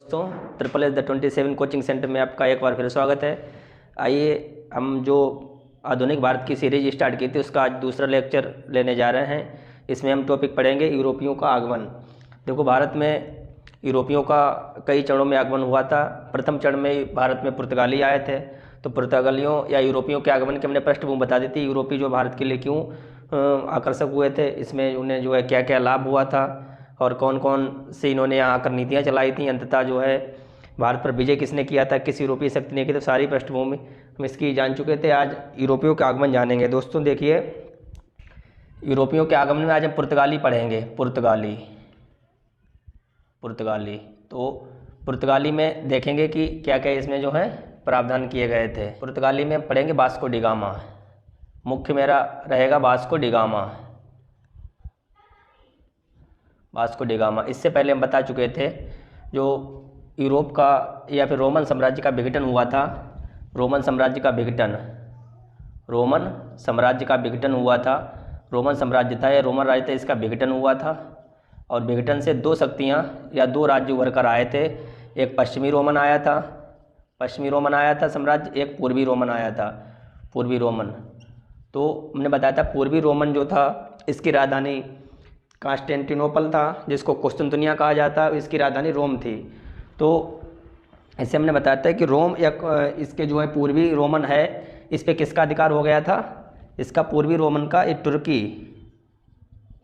दोस्तों triple S the 27 coaching centre में आपका एक बार फिर स्वागत है। आइए हम जो आधुनिक भारत की सीरीज स्टार्ट की थी उसका आज दूसरा लेक्चर लेने जा रहे हैं। इसमें हम टॉपिक पढ़ेंगे यूरोपियों का आगमन। देखो, भारत में यूरोपियों का कई चरणों में आगमन हुआ था। प्रथम चरण में भारत में पुर्तगाली आए थे, तो पुर्तगालियों या यूरोपियों के आगमन की हमने पृष्ठभूमि बता दी थी। यूरोपी जो भारत के लिए क्यों आकर्षक हुए थे, इसमें उन्हें जो है क्या क्या लाभ हुआ था और कौन कौन से इन्होंने यहाँ आकर नीतियाँ चलाई थी। अंततः जो है भारत पर विजय किसने किया था, किस यूरोपीय शक्ति ने की, तो सारी पृष्ठभूमि हम इसकी जान चुके थे। आज यूरोपियों के आगमन जानेंगे। दोस्तों देखिए, यूरोपियों के आगमन में आज हम पुर्तगाली पढ़ेंगे। पुर्तगाली तो पुर्तगाली में देखेंगे कि क्या क्या इसमें जो है प्रावधान किए गए थे। पुर्तगाली में पढ़ेंगे वास्को डी गामा। मुख्य मेरा रहेगा वास्को डी गामा। इससे पहले हम बता चुके थे जो यूरोप का या फिर रोमन साम्राज्य का विघटन हुआ था। रोमन साम्राज्य का विघटन हुआ था। रोमन साम्राज्य था या रोमन राज्य था, इसका विघटन हुआ था और विघटन से दो शक्तियाँ या दो राज्य उभर कर आए थे। एक पश्चिमी रोमन आया था साम्राज्य, एक पूर्वी रोमन आया था, पूर्वी रोमन। तो हमने बताया था पूर्वी रोमन जो था इसकी राजधानी कांस्टेंटिनोपल था, जिसको कुस्तुनतुनिया कहा जाता है। इसकी राजधानी रोम थी। तो ऐसे हमने बताया था कि रोम या इसके जो है पूर्वी रोमन है, इस पे किसका अधिकार हो गया था, इसका पूर्वी रोमन का एक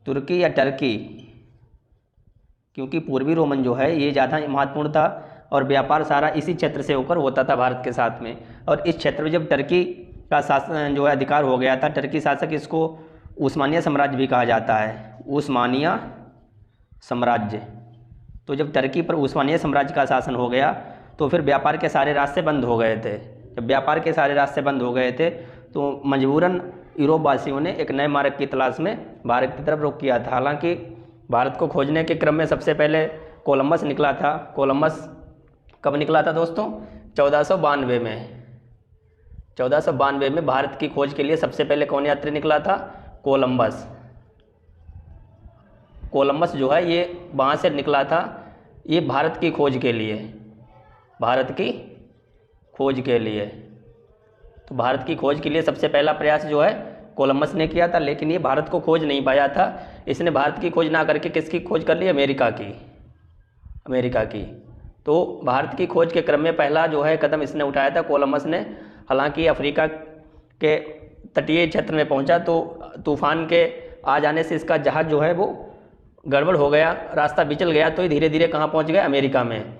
तुर्की या टर्की, क्योंकि पूर्वी रोमन जो है ये ज़्यादा महत्वपूर्ण था और व्यापार सारा इसी क्षेत्र से होकर होता था भारत के साथ में। और इस क्षेत्र में जब टर्की का शासन जो है अधिकार हो गया था, टर्की शासक, इसको उस्मानिया साम्राज्य भी कहा जाता है, उस्मानिया साम्राज्य। तो जब टर्की पर उस्मानिया साम्राज्य का शासन हो गया तो फिर व्यापार के सारे रास्ते बंद हो गए थे। जब व्यापार के सारे रास्ते बंद हो गए थे तो मजबूरन यूरोप वासियों ने एक नए मार्ग की तलाश में भारत की तरफ रुख किया था। हालांकि भारत को खोजने के क्रम में सबसे पहले कोलंबस निकला था। कोलंबस कब निकला था दोस्तों? 1492 में। 1492 में भारत की खोज के लिए सबसे पहले कौन यात्री निकला था? कोलंबस जो है ये वहाँ से निकला था, ये भारत की खोज के लिए। तो भारत की खोज के लिए सबसे पहला प्रयास जो है कोलंबस ने किया था, लेकिन ये भारत को खोज नहीं पाया था। इसने भारत की खोज ना करके किसकी खोज कर ली? अमेरिका की। तो भारत की खोज के क्रम में पहला जो है कदम इसने उठाया था कोलंबस ने। हालांकि अफ्रीका के तटीय क्षेत्र में पहुंचा तो तूफान के आ जाने से इसका जहाज़ जो है वो गड़बड़ हो गया, रास्ता बिचल गया, तो ये धीरे धीरे कहाँ पहुंच गए? अमेरिका में।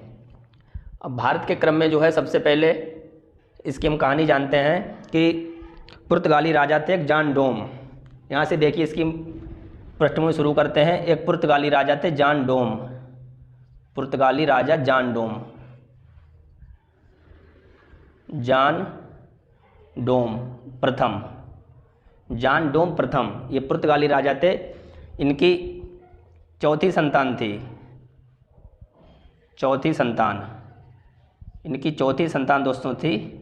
अब भारत के क्रम में जो है सबसे पहले इसकी हम कहानी जानते हैं कि पुर्तगाली राजा थे एक जान डोम। यहाँ से देखिए इसकी पृष्ठभूमि शुरू करते हैं। एक पुर्तगाली राजा थे जान डोम, पुर्तगाली राजा जान डोम प्रथम, ये पुर्तगाली राजा थे। इनकी चौथी संतान दोस्तों थी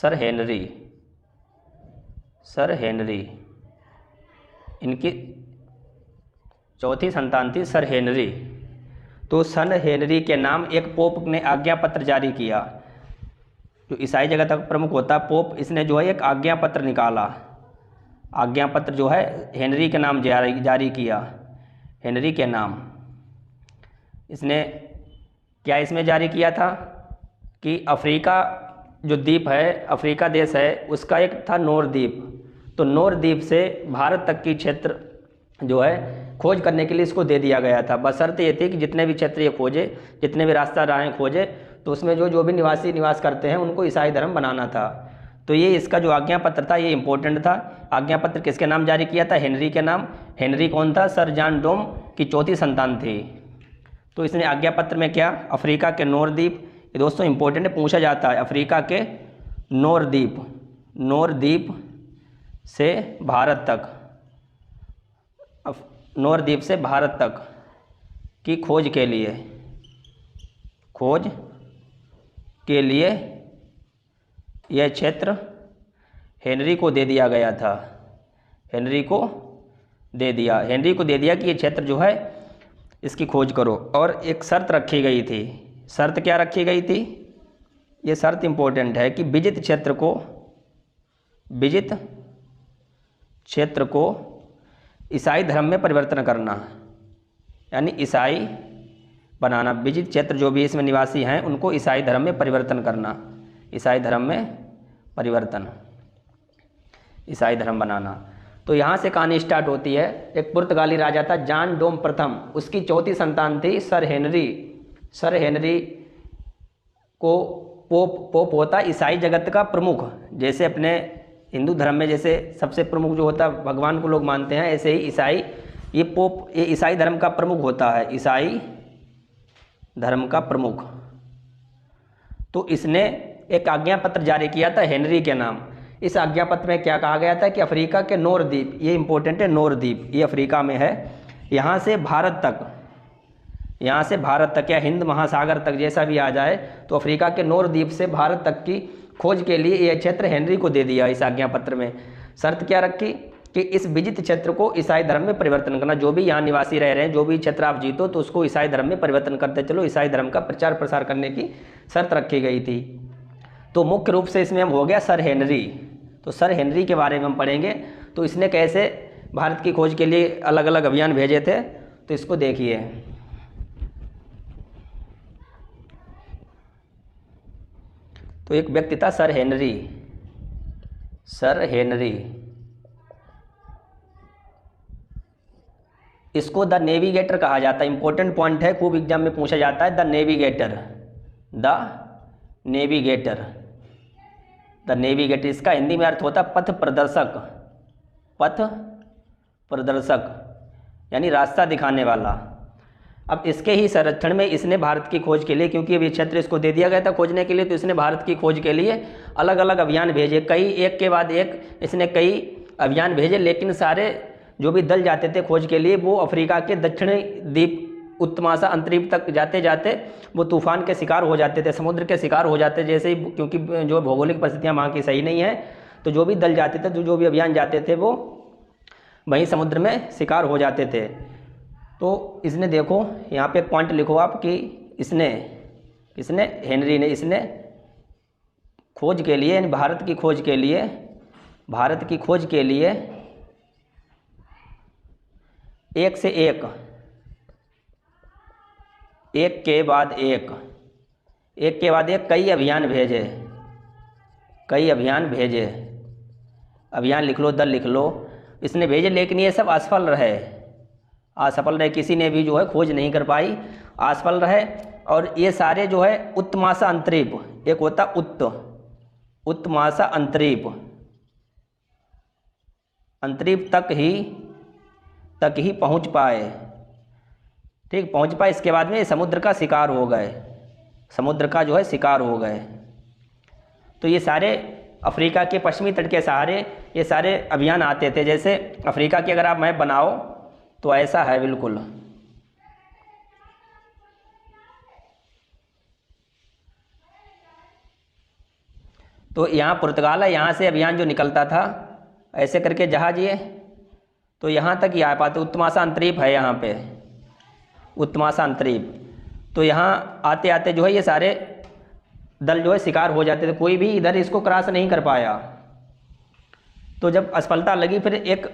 सर हेनरी। इनकी चौथी संतान थी सर हेनरी। तो सन हेनरी के नाम एक पोप ने आज्ञा पत्र जारी किया। जो ईसाई जगत का प्रमुख होता है पोप, इसने जो है एक आज्ञा पत्र निकाला। आज्ञा पत्र जो है हेनरी के नाम जारी किया। हेनरी के नाम इसने क्या इसमें जारी किया था कि अफ्रीका जो द्वीप है, अफ्रीका देश है, उसका एक था नोर द्वीप। तो नोर द्वीप से भारत तक की क्षेत्र जो है खोज करने के लिए इसको दे दिया गया था। बशर्ते ये थी कि जितने भी क्षेत्र ये खोजे, जितने भी रास्ता राहें खोजे, तो उसमें जो भी निवास करते हैं उनको ईसाई धर्म बनाना था। तो ये इसका जो आज्ञा पत्र था ये इंपॉर्टेंट था। आज्ञा पत्र किसके नाम जारी किया था? हेनरी के नाम। हेनरी कौन था? सर जान डोम की चौथी संतान थी। तो इसने आज्ञा पत्र में क्या? अफ्रीका के नोर द्वीप, ये दोस्तों इंपॉर्टेंट है, पूछा जाता है। अफ्रीका के नोर द्वीप से भारत तक की खोज के लिए यह क्षेत्र हेनरी को दे दिया गया था। हेनरी को दे दिया कि ये क्षेत्र जो है इसकी खोज करो। और एक शर्त रखी गई थी। शर्त क्या रखी गई थी? ये शर्त इम्पोर्टेंट है कि विजित क्षेत्र को ईसाई धर्म में परिवर्तन करना, यानी ईसाई बनाना। विजित क्षेत्र जो भी इसमें निवासी हैं उनको ईसाई धर्म में परिवर्तन करना, ईसाई धर्म में परिवर्तन, ईसाई धर्म बनाना। तो यहाँ से कहानी स्टार्ट होती है। एक पुर्तगाली राजा था जॉन डोम प्रथम, उसकी चौथी संतान थी सर हेनरी। सर हेनरी को पोप होता ईसाई जगत का प्रमुख। जैसे अपने हिंदू धर्म में जैसे सबसे प्रमुख जो होता है भगवान को लोग मानते हैं, ऐसे ही ईसाई ये पोप ये ईसाई धर्म का प्रमुख होता है, ईसाई धर्म का प्रमुख। तो इसने एक आज्ञा पत्र जारी किया था हेनरी के नाम। इस आज्ञा पत्र में क्या कहा गया था कि अफ्रीका के नोर द्वीप, ये इंपॉर्टेंट है, नोर द्वीप ये अफ्रीका में है, यहाँ से भारत तक या हिंद महासागर तक जैसा भी आ जाए, तो अफ्रीका के नोर द्वीप से भारत तक की खोज के लिए यह क्षेत्र हेनरी को दे दिया। इस आज्ञा पत्र में शर्त क्या रखी कि इस विजित क्षेत्र को ईसाई धर्म में परिवर्तन करना। जो भी यहाँ निवासी रह रहे हैं, जो भी क्षेत्र आप जीतो तो उसको ईसाई धर्म में परिवर्तन करते चलो, ईसाई धर्म का प्रचार प्रसार करने की शर्त रखी गई थी। तो मुख्य रूप से इसमें हो गया सर हेनरी। तो सर हेनरी के बारे में हम पढ़ेंगे। तो इसने कैसे भारत की खोज के लिए अलग अलग अभियान भेजे थे, तो इसको देखिए। तो एक व्यक्ति था सर हेनरी। इसको द नेविगेटर कहा जाता है। इंपॉर्टेंट पॉइंट है, खूब एग्जाम में पूछा जाता है। द नेविगेटर इसका हिंदी में अर्थ होता है पथ प्रदर्शक यानी रास्ता दिखाने वाला। अब इसके ही संरक्षण में इसने भारत की खोज के लिए, क्योंकि अब ये क्षेत्र इसको दे दिया गया था खोजने के लिए, तो इसने भारत की खोज के लिए अलग अलग अभियान भेजे। एक के बाद एक इसने कई अभियान भेजे, लेकिन सारे जो भी दल जाते थे खोज के लिए वो अफ्रीका के दक्षिणी द्वीप उत्तमाशा अंतरीप तक जाते जाते वो तूफान के शिकार हो जाते थे, समुद्र के शिकार हो जाते जैसे ही, क्योंकि जो भौगोलिक परिस्थितियाँ वहाँ की सही नहीं है, तो जो भी दल जाते थे, जो भी अभियान जाते थे वो वहीं समुद्र में शिकार हो जाते थे। तो इसने देखो यहाँ पे एक पॉइंट लिखो आप कि इसने हेनरी ने इसने खोज के लिए, भारत की खोज के लिए एक से एक के बाद एक कई अभियान भेजे। अभियान लिख लो, दल लिख लो, इसने भेजे, लेकिन ये सब असफल रहे। किसी ने भी जो है खोज नहीं कर पाई, असफल रहे। और ये सारे जो है उत्तमाशा अंतरीप, एक होता उत्तमाशा अंतरीप तक ही पहुंच पाए। ठीक, पहुंच पाए। इसके बाद में ये समुद्र का शिकार हो गए, तो ये सारे अफ्रीका के पश्चिमी तट के सहारे ये सारे अभियान आते थे। जैसे अफ्रीका की अगर आप मैप बनाओ तो ऐसा है बिल्कुल। तो यहाँ पुर्तगाल है, यहाँ से अभियान जो निकलता था ऐसे करके जहाज ये, तो यहाँ तक ही आ पाते। उत्तमाशा अंतरीप है यहाँ पे, उत्तमाशा अंतरीप। तो यहाँ आते आते जो है ये सारे दल जो है शिकार हो जाते थे, कोई भी इधर इसको क्रॉस नहीं कर पाया। तो जब असफलता लगी, फिर एक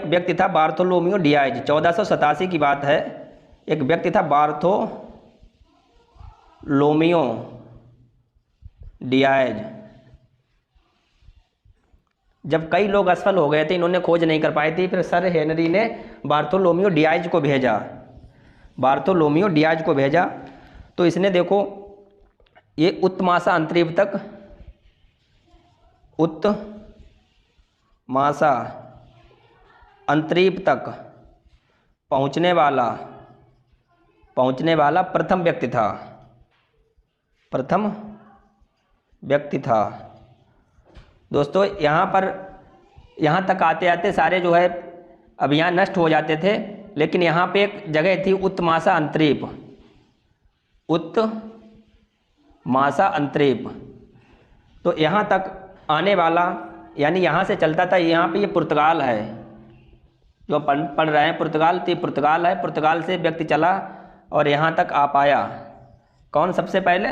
व्यक्ति था बार्थोलोमियो डियाज, 1487 की बात है। एक व्यक्ति था बार्थोलोमियो डियाज। जब कई लोग असफल हो गए थे, इन्होंने खोज नहीं कर पाई थी, फिर सर हेनरी ने बार्थोलोमियो डियाज को भेजा। तो इसने देखो ये उत्तमाशा अंतरीप तक, उत्तमाशा अंतरीप तक पहुंचने वाला प्रथम व्यक्ति था। दोस्तों यहाँ तक आते आते सारे जो है अभियान नष्ट हो जाते थे, लेकिन यहाँ पे एक जगह थी उत्तमाशा अंतरीप। तो यहाँ तक आने वाला, यानी यहाँ से चलता था, यहाँ पे ये पुर्तगाल है, जो पढ़ रहे हैं पुर्तगाल, तो ये पुर्तगाल है। पुर्तगाल से व्यक्ति चला और यहाँ तक आ पाया। कौन सबसे पहले?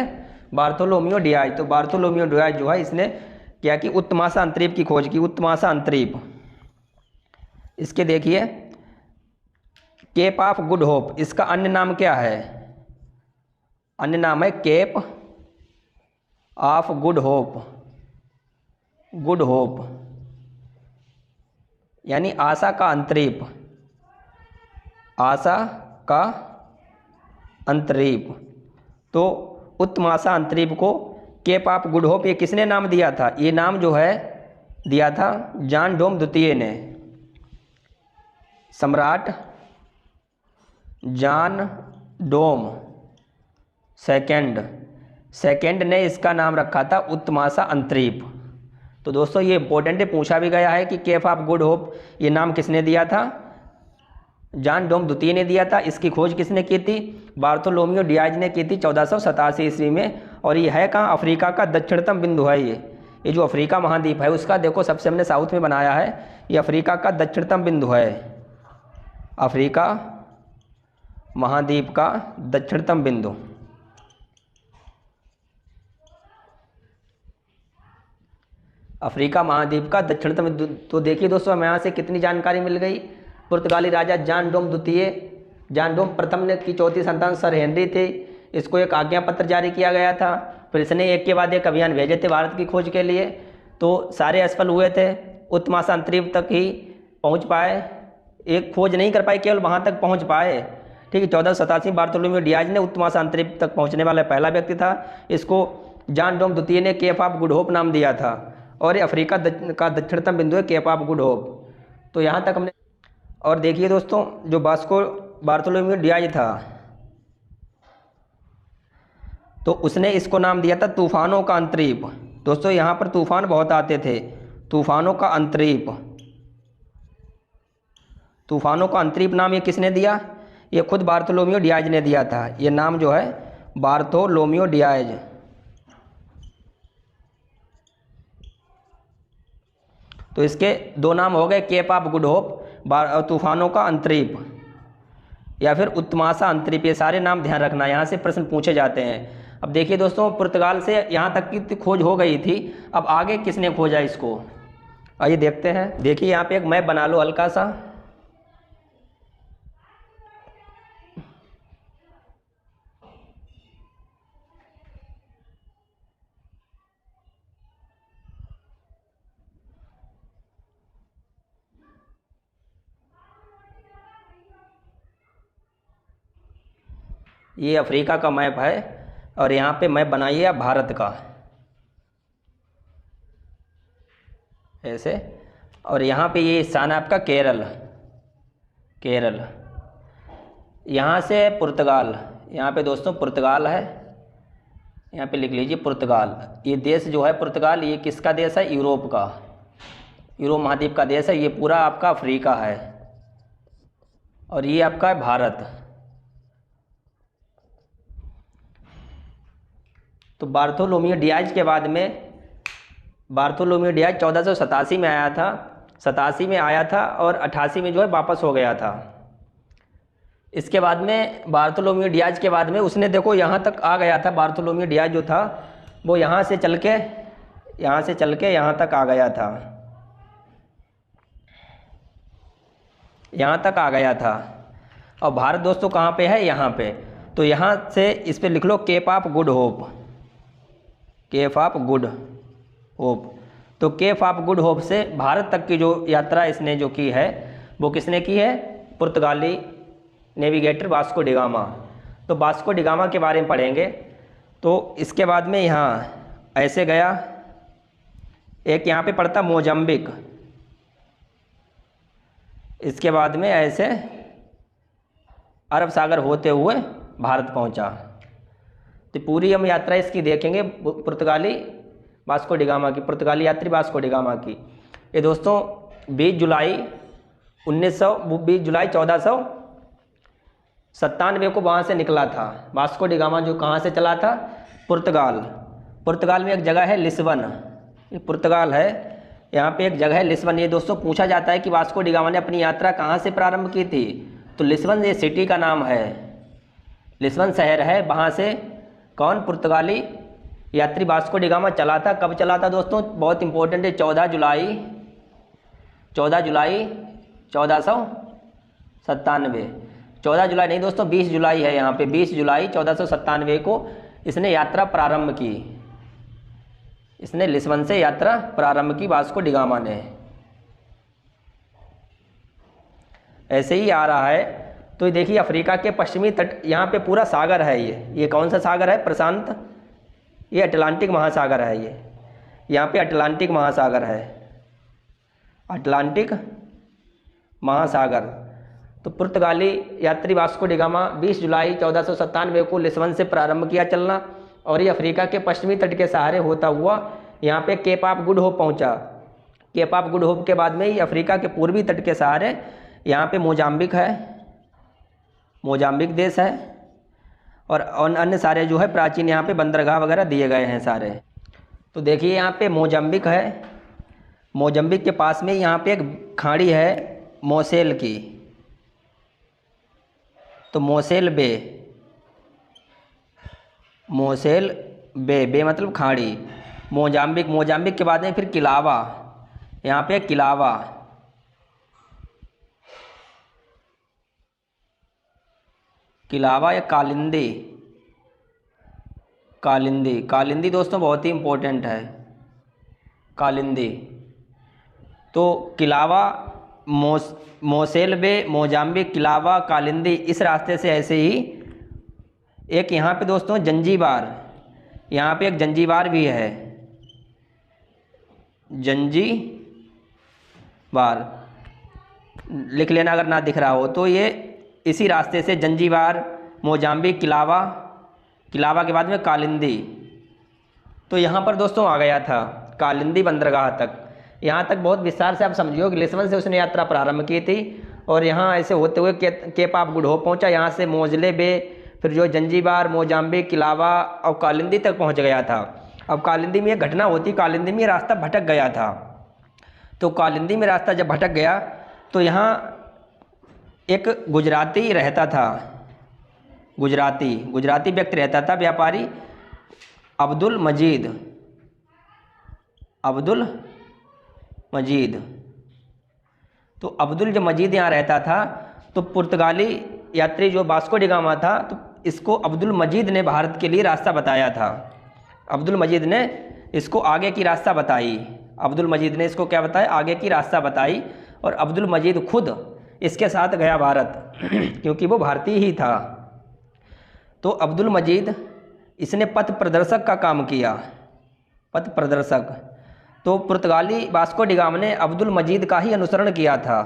Bartolomeu Diaz. तो बार्थोलोमियो डियाज जो है इसने क्या कि उत्तमाशा अंतरीप की खोज की। उत्तमाशा अंतरीप, इसके देखिए केप ऑफ गुड होप, इसका अन्य नाम क्या है? अन्य नाम है Cape of Good Hope. Good Hope यानी आशा का अंतरीप, आशा का अंतरीप। तो उत्तमाशा अंतरीप को केप ऑफ गुड होप ये किसने नाम दिया था? ये नाम जो है दिया था जॉन डोम द्वितीय ने। सम्राट जॉन डोम सेकेंड ने इसका नाम रखा था उत्तमाशा अंतरीप। तो दोस्तों ये इंपॉर्टेंट है, पूछा भी गया है कि केप ऑफ गुड होप ये नाम किसने दिया था? जॉन डोम द्वितीय ने दिया था। इसकी खोज किसने की थी? बार्थोलोमियो डियाज ने की थी 1487 ईस्वी में। और ये है कहाँ? अफ्रीका का दक्षिणतम बिंदु है। ये जो अफ्रीका महाद्वीप है उसका देखो सबसे हमने साउथ में बनाया है। ये अफ्रीका का दक्षिणतम बिंदु है, अफ्रीका महाद्वीप का दक्षिणतम बिंदु। अफ्रीका महाद्वीप का दक्षिणतम बिंदु। तो देखिए दोस्तों हमें यहाँ से कितनी जानकारी मिल गई। पुर्तगाली राजा जॉन डोम द्वितीय, जॉन डोम प्रथम ने की चौथी संतान सर हेनरी थे। इसको एक आज्ञा पत्र जारी किया गया था। फिर इसने एक के बाद एक अभियान भेजे थे भारत की खोज के लिए। तो सारे असफल हुए थे, उत्तमाशा अंतरीप तक ही पहुँच पाए। एक खोज नहीं कर पाए, केवल वहाँ तक पहुँच पाए। ठीक है, 1487 बार्थोलोमियो डियाज ने उत्तमाशा अंतरीप तक पहुँचने वाला पहला व्यक्ति था। इसको जॉन डोम द्वितीय ने केप ऑफ गुड होप नाम दिया था। और ये अफ्रीका का दक्षिणतम बिंदु है केप ऑफ गुड होप। तो यहाँ तक हमने। और देखिए दोस्तों जो बार्थोलोमियो डियाज था तो उसने इसको नाम दिया था तूफानों का अंतरीप। दोस्तों यहाँ पर तूफान बहुत आते थे, तूफानों का अंतरीप। तूफानों का अंतरीप नाम ये किसने दिया? ये खुद बार्थोलोमियो डियाज ने दिया था। ये नाम जो है बार्थोलोमियो डियाज। तो इसके दो नाम हो गए, केप ऑफ गुड होप, तूफानों का अंतरीप या फिर उत्तमाशा अंतरीप। ये सारे नाम ध्यान रखना, यहाँ से प्रश्न पूछे जाते हैं। अब देखिए दोस्तों पुर्तगाल से यहाँ तक की खोज हो गई थी। अब आगे किसने खोजा इसको, आइए देखते हैं। देखिए यहाँ पे एक मैप बना लो हल्का सा। ये अफ्रीका का मैप है और यहाँ पे मैप बनाइए आप भारत का ऐसे। और यहाँ पे ये स्थान है आपका केरल। यहाँ से पुर्तगाल, यहाँ पे दोस्तों पुर्तगाल है, यहाँ पे लिख लीजिए पुर्तगाल। ये देश जो है पुर्तगाल, ये किसका देश है? यूरोप का, यूरोप महाद्वीप का देश है। ये पूरा आपका अफ्रीका है और ये आपका है भारत। तो बार्थोलोमियो डियाज के बाद में, बार्थोलोमियो डियाज 1487 में आया था, 87 में आया था और 88 में जो है वापस हो गया था। इसके बाद में बार्थोलोमियो डियाज के बाद में उसने देखो यहाँ तक आ गया था। बार्थोलोमियो डियाज जो था वो यहाँ से चल के यहाँ तक आ गया था, यहाँ तक आ गया था। और भारत दोस्तों कहाँ पे है? यहाँ पे। तो यहाँ से इस पे लिख लो Cape of Good Hope, Cape of Good Hope. तो केप ऑफ गुड होप से भारत तक की जो यात्रा इसने जो की है वो किसने की है? पुर्तगाली नेविगेटर वास्को डिगामा। तो वास्को डिगामा के बारे में पढ़ेंगे। तो इसके बाद में यहाँ ऐसे गया, एक यहाँ पे पड़ता मोजम्बिक, इसके बाद में ऐसे अरब सागर होते हुए भारत पहुँचा। तो पूरी हम यात्रा इसकी देखेंगे पुर्तगाली वास्को डिगामा की, पुर्तगाली यात्री वास्को डिगामा की। ये दोस्तों 20 जुलाई 1497 को वहाँ से निकला था। वास्को डिगामा जो कहाँ से चला था? पुर्तगाल। पुर्तगाल में एक जगह है लिस्बन, ये पुर्तगाल है, यहाँ पे एक जगह है लिस्बन। ये दोस्तों पूछा जाता है कि वास्को डी गामा ने अपनी यात्रा कहाँ से प्रारंभ की थी, तो लिस्बन ये सिटी का नाम है, लिस्बन शहर है। वहाँ से कौन, पुर्तगाली यात्री वास्को डी गामा चला था। कब चला था दोस्तों, बहुत इंपॉर्टेंट है, 14 जुलाई 1497। 14 जुलाई नहीं दोस्तों, 20 जुलाई है यहाँ पे, 20 जुलाई 1497 को इसने यात्रा प्रारंभ की। इसने लिस्बन से यात्रा प्रारंभ की वास्को डी गामा ने। ऐसे ही आ रहा है तो देखिए अफ्रीका के पश्चिमी तट, यहाँ पे पूरा सागर है। ये कौन सा सागर है, प्रशांत, ये अटलांटिक महासागर है। ये यहाँ पे अटलांटिक महासागर है, अटलांटिक महासागर। तो पुर्तगाली यात्री वास्को डी गामा 20 जुलाई 1497 को लिस्बन से प्रारंभ किया चलना, और ये अफ्रीका के पश्चिमी तट के सहारे होता हुआ यहाँ पे केप ऑफ गुड होप पहुँचा। केप ऑफ गुड होप के बाद में ही अफ्रीका के पूर्वी तट के सहारे यहाँ पे मोजाम्बिक है, मोजाम्बिक देश है, और अन्य सारे जो है प्राचीन यहाँ पे बंदरगाह वगैरह दिए गए हैं सारे। तो देखिए यहाँ पे मोजाम्बिक है, मोजाम्बिक के पास में यहाँ पे एक खाड़ी है मोसेल की, तो मोसेल बे, मोसेल बे, बे मतलब खाड़ी। मोजाम्बिक, मोजाम्बिक के बाद में फिर किलावा, यहाँ पे किलावा, किलावा या कालिंदी, कालिंदी, कालिंदी दोस्तों बहुत ही इम्पोर्टेंट है, कालिंदी। तो किलावा, मोसेल बे, मोजाम्बिक, किलावा, कालिंदी, इस रास्ते से ऐसे ही एक यहाँ पे दोस्तों जंजीबार, यहाँ पे एक जंजीबार भी है, जंजीबार लिख लेना अगर ना दिख रहा हो तो। ये इसी रास्ते से जंजीबार, मोजाम्बिक, किलावा, किलावा के बाद में कालिंदी, तो यहाँ पर दोस्तों आ गया था कालिंदी बंदरगाह तक। यहाँ तक बहुत विस्तार से आप समझियो कि लिस्बन से उसने यात्रा प्रारंभ की थी, और यहाँ ऐसे होते हुए केप ऑफ गुड होप पहुँचा, यहाँ से मोजले बे, फिर जो जंजीबार, मोजाम्बिक, किलावा और कालिंदी तक पहुँच गया था। अब कालिंदी में एक घटना होती, कालिंदी में रास्ता भटक गया था। तो कालिंदी में रास्ता जब भटक गया तो यहाँ एक गुजराती रहता था, गुजराती व्यक्ति रहता था, व्यापारी अब्दुल मजीद, अब्दुल मजीद। तो अब्दुल जो मजीद यहाँ रहता था, तो पुर्तगाली यात्री जो वास्को डी गामा था, तो इसको अब्दुल मजीद ने भारत के लिए रास्ता बताया था। अब्दुल मजीद ने इसको आगे की रास्ता बताई, अब्दुल मजीद ने इसको क्या बताया, आगे की रास्ता बताई, और अब्दुल मजीद खुद इसके साथ गया भारत क्योंकि वो भारतीय ही था। तो अब्दुल मजीद इसने पथ प्रदर्शक का काम किया, पथ प्रदर्शक। तो पुर्तगाली वास्को डी गामा ने अब्दुल मजीद का ही अनुसरण किया था।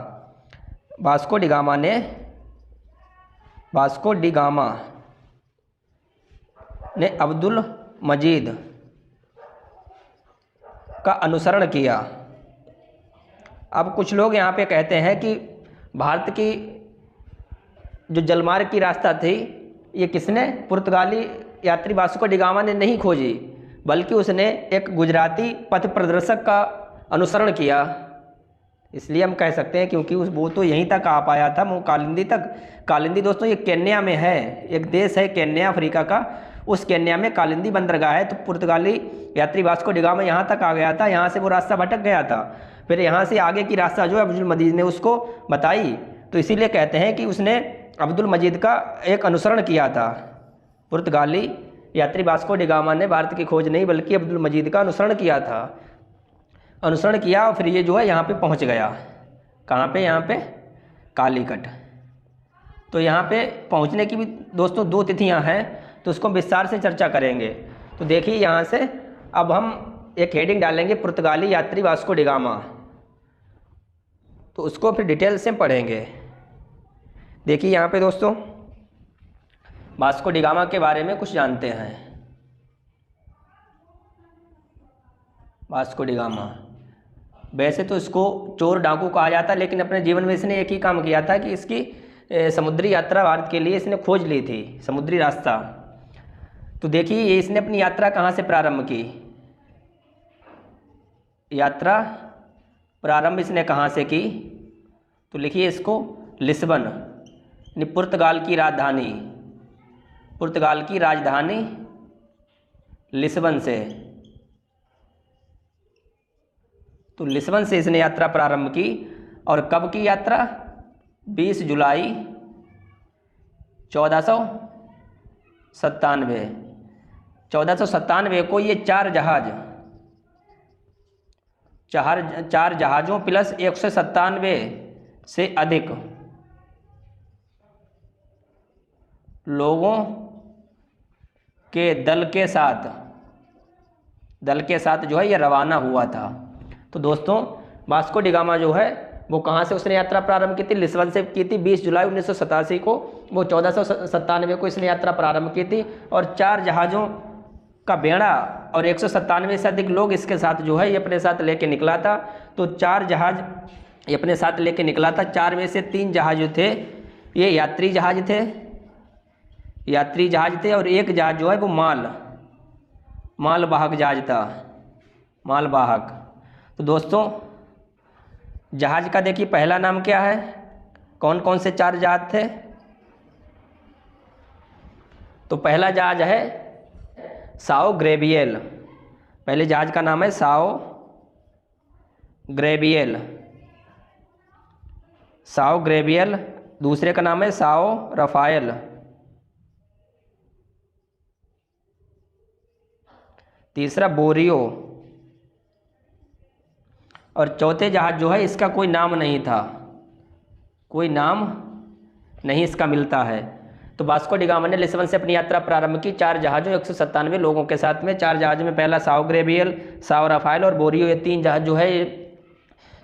वास्को डी गामा ने, वास्को डी गामा ने अब्दुल मजीद का अनुसरण किया। अब कुछ लोग यहाँ पे कहते हैं कि भारत की जो जलमार्ग की रास्ता थी, ये किसने, पुर्तगाली यात्री वास्को डी गामा ने नहीं खोजी, बल्कि उसने एक गुजराती पथ प्रदर्शक का अनुसरण किया। इसलिए हम कह सकते हैं क्योंकि वो तो यहीं तक आ पाया था, वो कालिंदी तक। कालिंदी दोस्तों ये केन्या में है, एक देश है केन्या अफ्रीका का, उस केन्या में कालिंदी बंदरगाह है। तो पुर्तगाली यात्री वास्को डी गामा यहाँ तक आ गया था, यहाँ से वो रास्ता भटक गया था, फिर यहाँ से आगे की रास्ता जो है अब्दुल मजीद ने उसको बताई। तो इसीलिए कहते हैं कि उसने अब्दुल मजीद का एक अनुसरण किया था। पुर्तगाली यात्री वास्को डी गामा ने भारत की खोज नहीं बल्कि अब्दुल मजीद का अनुसरण किया था, अनुसरण किया, और फिर ये जो है यहाँ पे पहुँच गया। कहाँ पे, यहाँ पे कालीकट। तो यहाँ पे पहुँचने की भी दोस्तों 2 तिथियाँ हैं, तो उसको विस्तार से चर्चा करेंगे। तो देखिए यहाँ से अब हम एक हेडिंग डालेंगे, पुर्तगाली यात्री वास्को डी गामा, तो उसको फिर डिटेल से पढ़ेंगे। देखिए यहाँ पे दोस्तों वास्को डी गामा के बारे में कुछ जानते हैं। वास्को डी गामा वैसे तो इसको चोर डाकू कहा जाता है, लेकिन अपने जीवन में इसने एक ही काम किया था कि इसकी समुद्री यात्रा भारत के लिए इसने खोज ली थी, समुद्री रास्ता। तो देखिए ये इसने अपनी यात्रा कहाँ से प्रारंभ की, यात्रा प्रारंभ इसने कहाँ से की? तो लिखिए इसको लिस्बन, यानी पुर्तगाल की राजधानी, पुर्तगाल की राजधानी लिस्बन से। तो लिस्बन से इसने यात्रा प्रारंभ की। और कब की यात्रा? 20 जुलाई 1497। 1497 को ये चार जहाज़ों प्लस 197 से अधिक लोगों के दल के साथ जो है ये रवाना हुआ था। तो दोस्तों वास्को डी गामा जो है वो कहाँ से उसने यात्रा प्रारंभ की थी? लिस्बन से की थी। 20 जुलाई 1987 को, वो 1497 को इसने यात्रा प्रारंभ की थी। और चार जहाज़ों का बेड़ा और 197 से अधिक लोग इसके साथ जो है ये अपने साथ लेके निकला था। तो चार जहाज़ ये अपने साथ लेके निकला था। चार में से 3 जहाज़ जो थे ये यात्री जहाज़ थे और एक जहाज़ जो है वो मालवाहक जहाज़ था, मालवाहक। तो दोस्तों जहाज़ का देखिए पहला नाम क्या है? कौन कौन से 4 जहाज़ थे? तो पहला जहाज़ है साओ ग्रेबियल। पहले जहाज़ का नाम है साओ ग्रेबियल। दूसरे का नाम है साओ रफायल। तीसरा बोरियो। और चौथे जहाज़ जो है इसका कोई नाम नहीं था, कोई नाम नहीं इसका मिलता है। तो वास्को डी गामा ने लिस्बन से अपनी यात्रा प्रारंभ की 4 जहाज़ों 197 लोगों के साथ में। 4 जहाज़ में पहला साओ ग्रेबियल, साओ रफायल और बोरियो, ये 3 जहाज़ जो है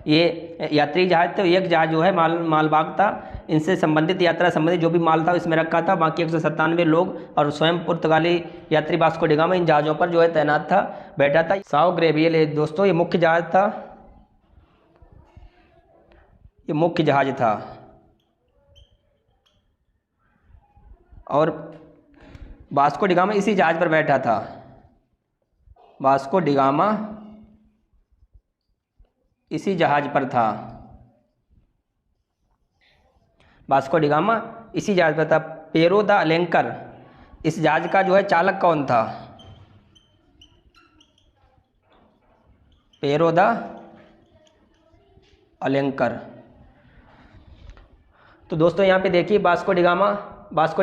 ये यात्री जहाज़ थे। एक जहाज़ जो है मालवाहक था। इनसे संबंधित यात्रा संबंधित जो भी माल था इसमें रखा था। बाकी 197 लोग और स्वयं पुर्तगाली यात्री वास्को डी गामा इन जहाज़ों पर जो है तैनात था, बैठा था। साओ ग्रेबियल दोस्तों ये मुख्य जहाज़ था, ये मुख्य जहाज़ था। और वास्को डी गामा इसी जहाज़ पर बैठा था। वास्को डी गामा इसी जहाज़ पर था। वास्को डी गामा इसी जहाज़ पर था। पेरो द अलेंकर, इस जहाज़ का जो है चालक कौन था? पेरो द अलेंकर। तो दोस्तों यहाँ पे देखिए वास्को डी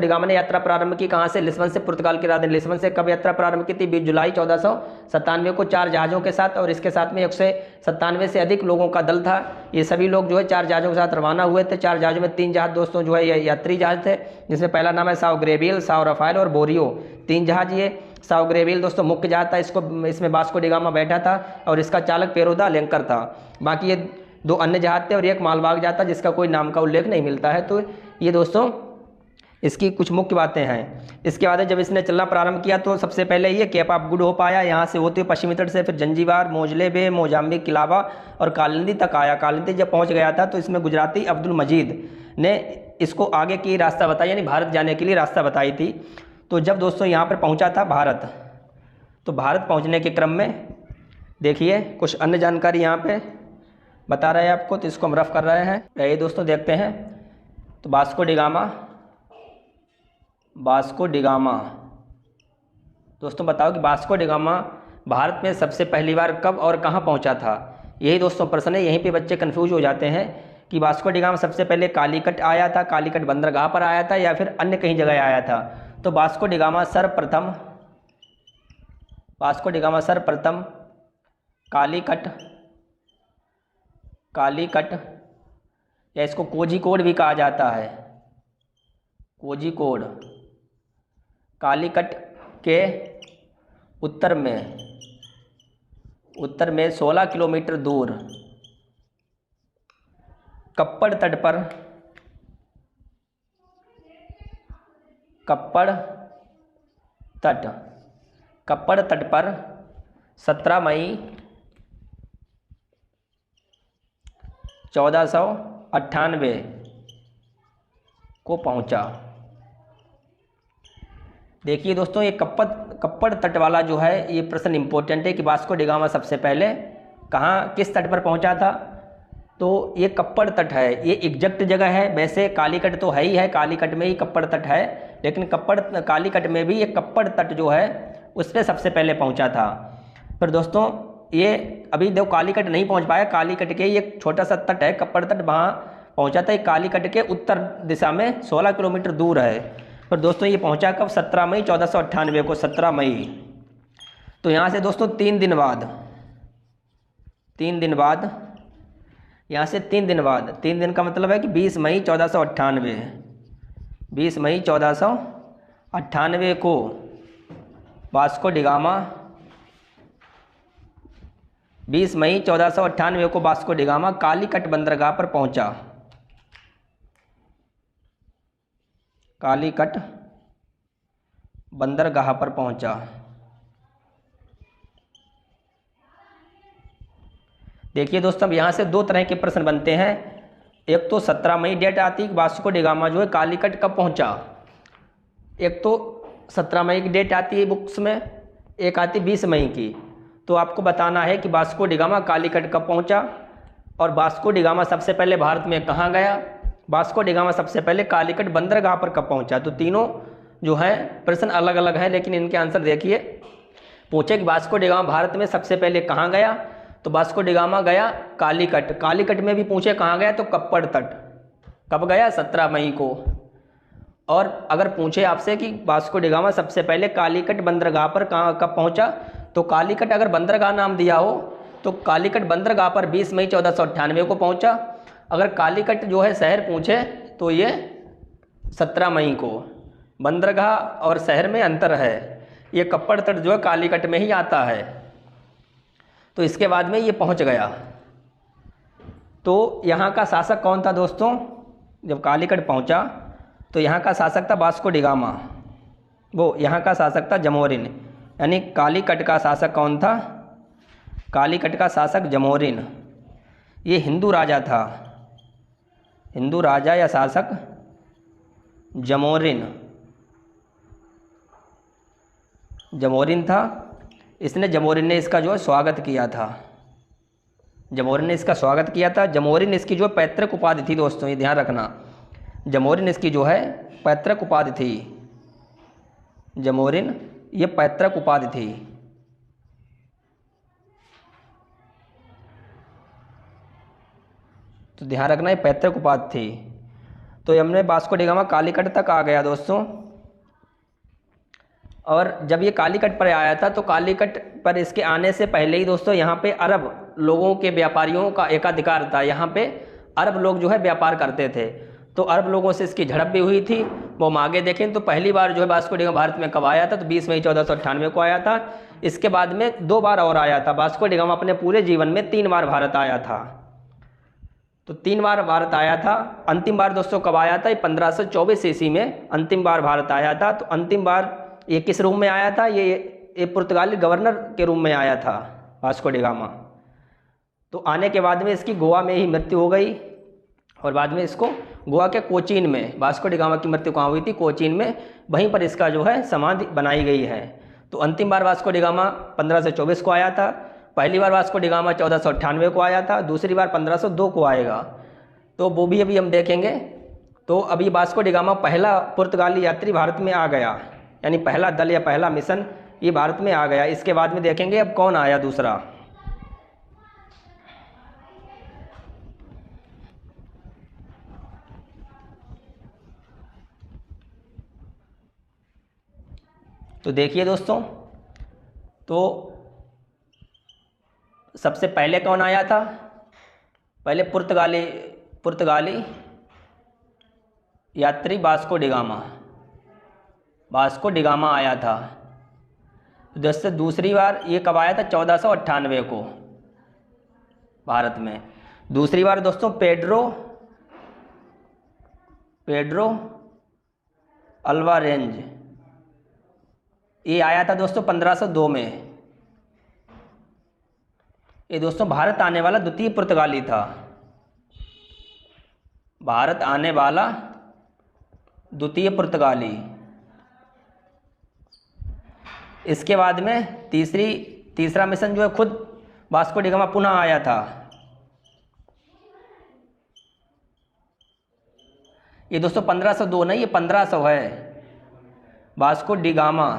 गामा ने यात्रा प्रारंभ की कहाँ से? लिस्बन से, पुर्तगाल की राजधानी लिस्बन से। कब यात्रा प्रारंभ की थी? 20 जुलाई 1497 को 4 जहाज़ों के साथ और इसके साथ में 197 से अधिक लोगों का दल था। ये सभी लोग जो है 4 जहाज़ों के साथ रवाना हुए थे। 4 जहाज़ों में 3 जहाज़ दोस्तों जो है ये यात्री जहाज़ थे, जिसमें पहला नाम है साओ ग्रेबियल, साओ रफायल और बोरियो। 3 जहाज़ ये साओ ग्रेबियल दोस्तों मुख्य जहाज़ था, इसमें वास्को डी गामा बैठा था और इसका चालक पेरो द अलेंकर था। बाकी ये 2 अन्य जहाज़ थे और एक मालवाहक जहाज़ था जिसका कोई नाम का उल्लेख नहीं मिलता है। तो ये दोस्तों इसकी कुछ मुख्य बातें हैं। इसके बाद जब इसने चलना प्रारंभ किया तो सबसे पहले ये केप ऑफ गुड होप आया, यहाँ से होते हुए पश्चिमी तट से फिर जंजीबार, मोजले बे, मोजाम्बिक, किलावा और कालिंदी तक आया। कालिंदी जब पहुँच गया था तो इसमें गुजराती अब्दुल मजीद ने इसको आगे की रास्ता बताया, यानी भारत जाने के लिए रास्ता बताई थी। तो जब दोस्तों यहाँ पर पहुँचा था भारत, तो भारत पहुँचने के क्रम में देखिए कुछ अन्य जानकारी यहाँ पर बता रहे हैं आपको, तो इसको हम रफ कर रहे हैं। ये दोस्तों देखते हैं। तो वास्को डी गामा दोस्तों बताओ कि वास्को डी गामा भारत में सबसे पहली बार कब और कहाँ पहुँचा था? यही दोस्तों प्रश्न है। यहीं पे बच्चे कंफ्यूज हो जाते हैं कि वास्को डी गामा सबसे पहले कालीकट आया था, कालीकट बंदरगाह पर आया था या फिर अन्य कहीं जगह आया था। तो वास्को डी गामा सर्वप्रथम कालीकट या इसको कोझिकोड भी कहा जाता है, कोझिकोड, कालीकट के उत्तर में 16 किलोमीटर दूर कप्पड़ तट पर 17 मई 1498 को पहुंचा। देखिए दोस्तों ये कप्पड़ तट वाला जो है ये प्रश्न इंपॉर्टेंट है कि वास्को डी गामा सबसे पहले कहाँ किस तट पर पहुंचा था? तो ये कप्पड़ तट है, ये एग्जैक्ट जगह है। वैसे कालीकट तो है ही है, कालीकट में ही कप्पड़ तट है, लेकिन कालीकट में भी ये कप्पड़ तट जो है उस पर सबसे पहले पहुंचा था। फिर दोस्तों ये अभी देखो कालीकट नहीं पहुंच पाया, कालीकट के ये छोटा सा तट है कप्पड़ तट, वहाँ पहुंचा था। ये कालीकट के उत्तर दिशा में 16 किलोमीटर दूर है। फिर दोस्तों ये पहुंचा कब? 17 मई 1498 को, 17 मई। तो यहाँ से दोस्तों 3 दिन बाद यहाँ से 3 दिन बाद, 3 दिन का मतलब है कि 20 मई 1498, 20 मई 1498 को वास्को डिगामा, 20 मई 1498 को वास्को डिगामा कालीकट बंदरगाह पर पहुंचा। कालीकट बंदरगाह पर पहुंचा। देखिए दोस्तों, अब यहाँ से 2 तरह के प्रश्न बनते हैं। एक तो 17 मई डेट आती है, वास्को डिगामा जो है कालीकट कब पहुंचा। एक तो 17 मई की डेट आती है बुक्स में, एक आती 20 मई की। तो आपको बताना है कि वास्को डिगामा कालीकट कब पहुंचा और वास्को डिगामा सबसे पहले भारत में कहाँ गया, वास्को डिगामा सबसे पहले कालीकट बंदरगाह पर कब पहुंचा। तो तीनों जो है प्रश्न अलग अलग है, लेकिन इनके आंसर देखिए। पूछे कि वास्को डिगामा भारत में सबसे पहले कहाँ गया, तो वास्को डिगामा गया कालीकट। कालीकट में भी पूछे कहाँ गया, तो कप्पड़ तट। कब गया? 17 मई को। और अगर पूछे आपसे कि वास्को डिगामा सबसे पहले कालीकट बंदरगाह पर कब पहुंचा, तो कालीकट अगर बंदरगाह नाम दिया हो तो कालीकट बंदरगाह पर 20 मई 1498 को पहुंचा। अगर कालीकट जो है शहर पूछे तो ये 17 मई को। बंदरगाह और शहर में अंतर है। ये कप्पड़ तट जो है कालीकट में ही आता है। तो इसके बाद में ये पहुंच गया। तो यहाँ का शासक कौन था दोस्तों? जब कालीकट पहुंचा तो यहाँ का शासक था वास्को डिगामा, वो यहाँ का शासक था जमोरिन। यानी कालीकट का शासक कौन था? कालीकट का शासक जमोरिन। ये हिंदू राजा था, हिंदू राजा या शासक जमोरिन था। जमोरिन ने इसका जो है स्वागत किया था। जमोरिन ने इसका स्वागत किया था। जमोरिन इसकी जो पैतृक उपाधि थी दोस्तों, ये ध्यान रखना। जमोरिन इसकी जो है पैतृक उपाधि थी। जमोरिन ये पैतृक उपाधि थी। तो ध्यान रखना, ये पैतृक उपाधि थी। तो हमने वास्को डिगामा कालीकट तक आ गया दोस्तों। और जब ये कालीकट पर आया था तो कालीकट पर इसके आने से पहले ही दोस्तों यहाँ पे अरब लोगों के, व्यापारियों का एकाधिकार था। यहाँ पे अरब लोग जो है व्यापार करते थे। तो अरब लोगों से इसकी झड़प भी हुई थी। वो हम आगे देखें तो पहली बार जो है वास्को डिगामा भारत में कब आया था, तो 20 मई 1498 को आया था। इसके बाद में 2 बार और आया था। वास्को डिगामा अपने पूरे जीवन में 3 बार भारत आया था। तो 3 बार भारत आया था। अंतिम बार दोस्तों कब आया था? 1524 ईस्वी में अंतिम बार भारत आया था। तो अंतिम बार ये किस रूप में आया था? ये पुर्तगाली गवर्नर के रूप में आया था वास्को डिगामा। तो आने के बाद में इसकी गोवा में ही मृत्यु हो गई और बाद में इसको गोवा के कोचीन में, वास्को डिगामा की मृत्यु कहाँ हुई थी? कोचीन में। वहीं पर इसका जो है समाधि बनाई गई है। तो अंतिम बार वास्को डिगामा 1524 को आया था। पहली बार वास्को डिगामा 1498 को आया था। दूसरी बार 1502 को आएगा। तो वो भी अभी हम देखेंगे। तो अभी वास्को डिगामा पहला पुर्तगाली यात्री भारत में आ गया, यानी पहला दल या पहला मिशन ये भारत में आ गया। इसके बाद में देखेंगे अब कौन आया दूसरा। तो देखिए दोस्तों, तो सबसे पहले कौन आया था? पहले पुर्तगाली यात्री वास्को डिगामा आया था। दोस्तों दूसरी बार ये कब आया था? 1498 को भारत में। दूसरी बार दोस्तों पेड्रो अल्वारेंज ये आया था दोस्तों 1502 में। ये दोस्तों भारत आने वाला द्वितीय पुर्तगाली था। भारत आने वाला द्वितीय पुर्तगाली। इसके बाद में तीसरा मिशन जो है खुद वास्को डिगामा पुनः आया था। ये दोस्तों 1502 नहीं, ये 1500 है। वास्को डी गामा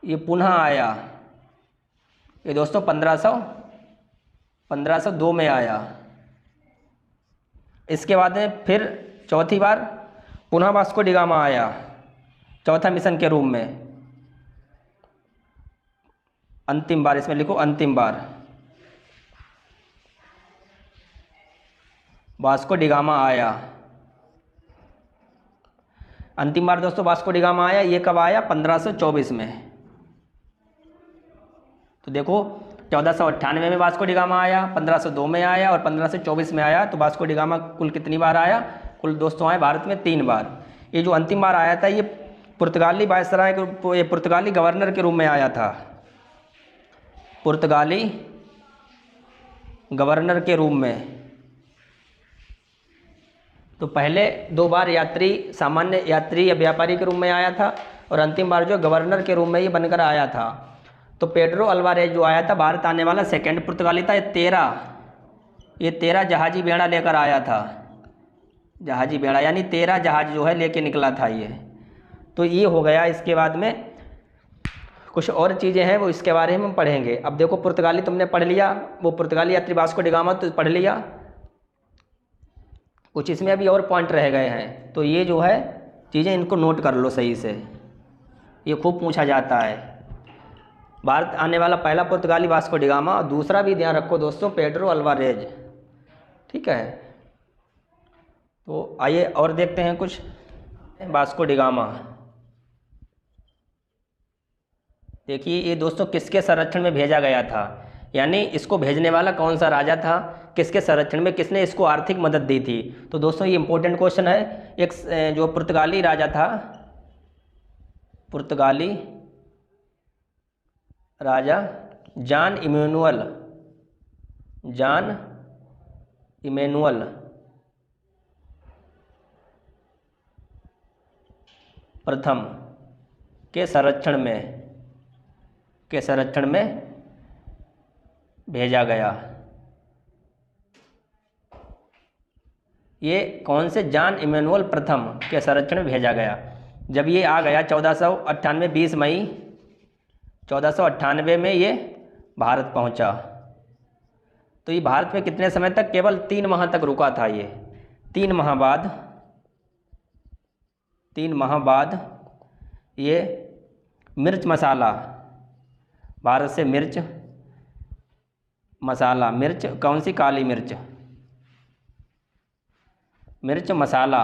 ये पुनः आया, ये दोस्तों 1502 में आया। इसके बाद में फिर चौथी बार पुनः वास्को डी गामा आया, चौथा मिशन के रूप में। अंतिम बार, इसमें लिखो अंतिम बार वास्को डी गामा आया। अंतिम बार दोस्तों वास्को डी गामा आया, ये कब आया? 1524 में। तो देखो 1498 में वास्को डी गामा आया, 1502 में आया और 1524 में आया। तो वास्को डी गामा कुल कितनी बार आया? कुल दोस्तों आए भारत में 3 बार। ये जो अंतिम बार आया था ये पुर्तगाली वायसराय के, पुर्तगाली गवर्नर के रूप में आया था, पुर्तगाली गवर्नर के रूप में। तो पहले 2 बार यात्री, सामान्य यात्री या व्यापारी के रूप में आया था और अंतिम बार जो गवर्नर के रूप में ये बनकर आया था। तो पेड्रो अल्वारेज जो आया था भारत आने वाला सेकंड पुर्तगाली था। ये 13 जहाजी बेड़ा लेकर आया था, जहाजी बेड़ा यानी 13 जहाज जो है लेके निकला था ये। तो ये हो गया। इसके बाद में कुछ और चीज़ें हैं वो इसके बारे में हम पढ़ेंगे। अब देखो पुर्तगाली तुमने पढ़ लिया, वो पुर्तगाली यात्री वास्को डी गामा तो पढ़ लिया। कुछ इसमें अभी और पॉइंट रह गए हैं, तो ये जो है चीज़ें इनको नोट कर लो सही से, ये खूब पूछा जाता है। भारत आने वाला पहला पुर्तगाली वास्को डी गामा, और दूसरा भी ध्यान रखो दोस्तों पेड्रो अल्वारेज, ठीक है। तो आइए और देखते हैं कुछ। वास्को डी गामा देखिए, ये दोस्तों किसके संरक्षण में भेजा गया था, यानी इसको भेजने वाला कौन सा राजा था, किसके संरक्षण में, किसने इसको आर्थिक मदद दी थी। तो दोस्तों ये इंपॉर्टेंट क्वेश्चन है। एक जो पुर्तगाली राजा था, पुर्तगाली राजा जॉन इमैनुअल प्रथम के संरक्षण में भेजा गया। ये कौन से? जॉन इमैनुअल प्रथम के संरक्षण में भेजा गया। जब ये आ गया 1498 20 मई 1498 में ये भारत पहुंचा। तो ये भारत में कितने समय तक? केवल 3 माह तक रुका था ये। 3 माह बाद ये मिर्च मसाला, भारत से मिर्च मसाला, मिर्च कौन सी? काली मिर्च मसाला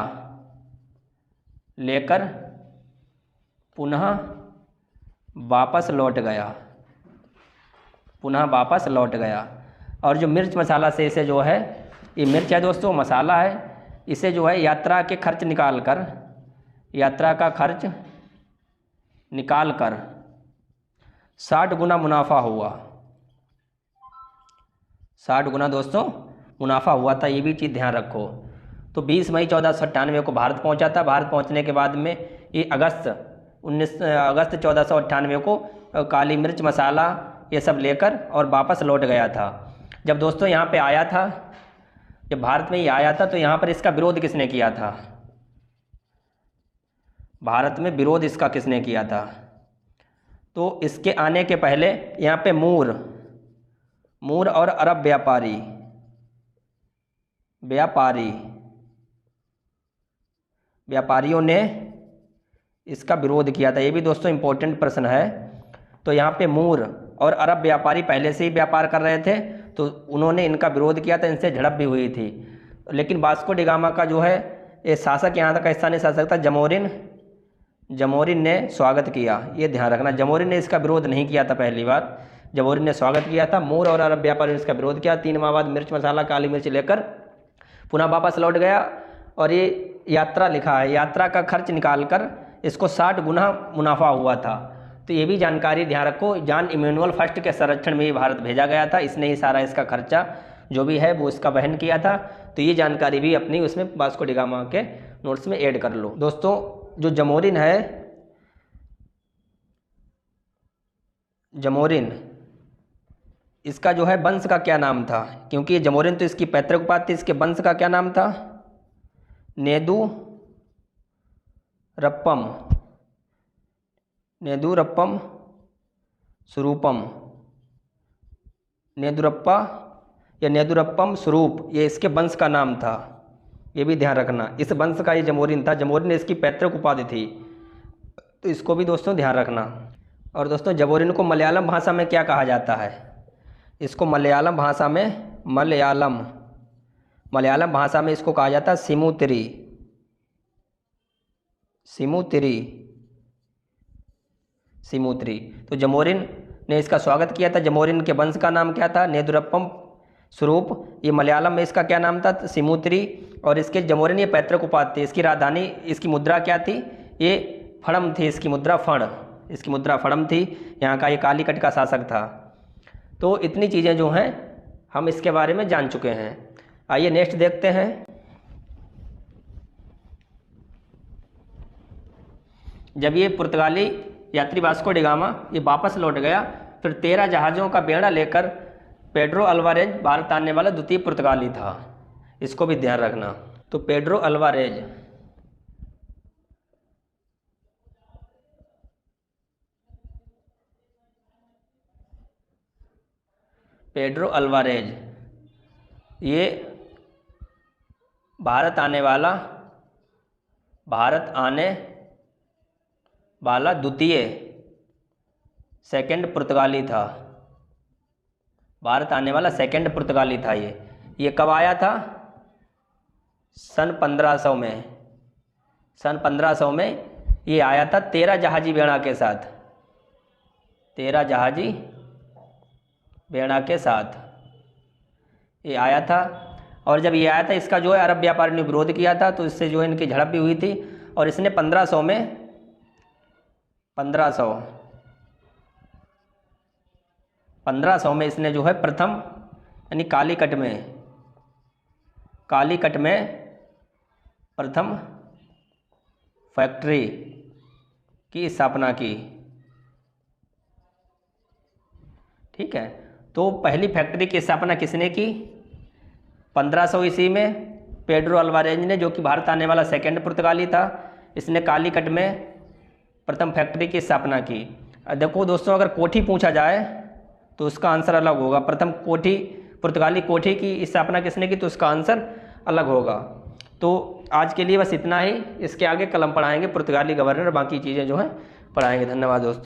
लेकर पुनः वापस लौट गया। और जो मिर्च मसाला से इसे जो है, ये मिर्च है दोस्तों, मसाला है, इसे जो है यात्रा का खर्च निकाल कर 60 गुना मुनाफा हुआ। 60 गुना दोस्तों मुनाफा हुआ था, ये भी चीज़ ध्यान रखो। तो 20 मई 1498 को भारत पहुंचा था। भारत पहुंचने के बाद में ये अगस्त 1498 को काली मिर्च मसाला ये सब लेकर और वापस लौट गया था। जब दोस्तों यहाँ पे आया था, जब भारत में ये आया था, तो यहाँ पर इसका विरोध किसने किया था? भारत में विरोध इसका किसने किया था? तो इसके आने के पहले यहाँ पे मूर और अरब व्यापारियों ने इसका विरोध किया था। ये भी दोस्तों इम्पोर्टेंट प्रश्न है। तो यहाँ पे मूर और अरब व्यापारी पहले से ही व्यापार कर रहे थे, तो उन्होंने इनका विरोध किया था, इनसे झड़प भी हुई थी। लेकिन वास्को डी गामा का जो है ये शासक, यहाँ तक स्थानीय शासक था जमोरिन ने स्वागत किया। ये ध्यान रखना, जमोरिन ने इसका विरोध नहीं किया था पहली बार, जमोरिन ने स्वागत किया था। मूर और अरब व्यापारी ने इसका विरोध किया। 3 माह बाद मिर्च मसाला काली मिर्च लेकर पुनः वापस लौट गया। और ये यात्रा लिखा है, यात्रा का खर्च निकालकर इसको 60 गुना मुनाफा हुआ था। तो ये भी जानकारी ध्यान रखो। जॉन इमैनुअल फर्स्ट के संरक्षण में ही भारत भेजा गया था, इसने ही सारा इसका खर्चा जो भी है वो इसका वहन किया था। तो ये जानकारी भी अपनी उसमें वास्को डी गामा के नोट्स में ऐड कर लो। दोस्तों जो जमोरिन है, इसका जो है वंश का क्या नाम था, क्योंकि जमोरिन तो इसकी पैतृक उपाधि थी, इसके वंश का क्या नाम था? नेदुरप्पम, नेदुरप्पम स्वरूपम, नेदुरप्पा या नेदुरप्पम स्वरूप, ये इसके वंश का नाम था। ये भी ध्यान रखना, इस वंश का ये जमोरिन था। जमोरिन इसकी पैतृक उपाधि थी, तो इसको भी दोस्तों ध्यान रखना। और दोस्तों जमोरिन को मलयालम भाषा में क्या कहा जाता है? इसको मलयालम भाषा में मलयालम भाषा में इसको कहा जाता है सिमुतिरी, सिमुतिरी, सिमुतिरी। तो जमोरिन ने इसका स्वागत किया था। जमोरिन के वंश का नाम क्या था? नेदुरप्पम स्वरूप। ये मलयालम में इसका क्या नाम था? सिमुतिरी। और इसके जमोरिन ये पैतृक उपाधि थी। इसकी राजधानी, इसकी मुद्रा क्या थी? ये फणम थी, इसकी मुद्रा फण, इसकी मुद्रा फणम थी। यहाँ का ये कालीकट का शासक था। तो इतनी चीज़ें जो हैं हम इसके बारे में जान चुके हैं। आइए नेक्स्ट देखते हैं। जब ये पुर्तगाली यात्री वास्को डी गामा ये वापस लौट गया, फिर 13 जहाज़ों का बेड़ा लेकर पेड्रो अल्वारेज भारत आने वाला द्वितीय पुर्तगाली था। इसको भी ध्यान रखना। तो पेड्रो अल्वारेज, पेड्रो अल्वारेज ये भारत आने वाला द्वितीय सेकंड पुर्तगाली था। भारत आने वाला सेकंड पुर्तगाली था। ये कब आया था? सन 1500 में। सन 1500 में ये आया था 13 जहाजी बेड़ा के साथ, 13 जहाजी बेड़ा के साथ ये आया था। और जब ये आया था, इसका जो है अरब व्यापारी ने विरोध किया था, तो इससे जो है इनकी झड़प भी हुई थी। और इसने 1500 में इसने जो है प्रथम यानी कालीकट में प्रथम फैक्ट्री की स्थापना की। ठीक है, तो पहली फैक्ट्री की स्थापना किसने की? 1500 ईस्वी में पेड्रो अल्वारेज ने, जो कि भारत आने वाला सेकंड पुर्तगाली था। इसने कालीकट में प्रथम फैक्ट्री की स्थापना की। देखो दोस्तों, अगर कोठी पूछा जाए तो उसका आंसर अलग होगा। प्रथम कोठी, पुर्तगाली कोठी की स्थापना किसने की, तो उसका आंसर अलग होगा। तो आज के लिए बस इतना ही। इसके आगे कल हम पढ़ाएंगे पुर्तगाली गवर्नर, बाकी चीज़ें जो हैं पढ़ाएंगे। धन्यवाद दोस्तों।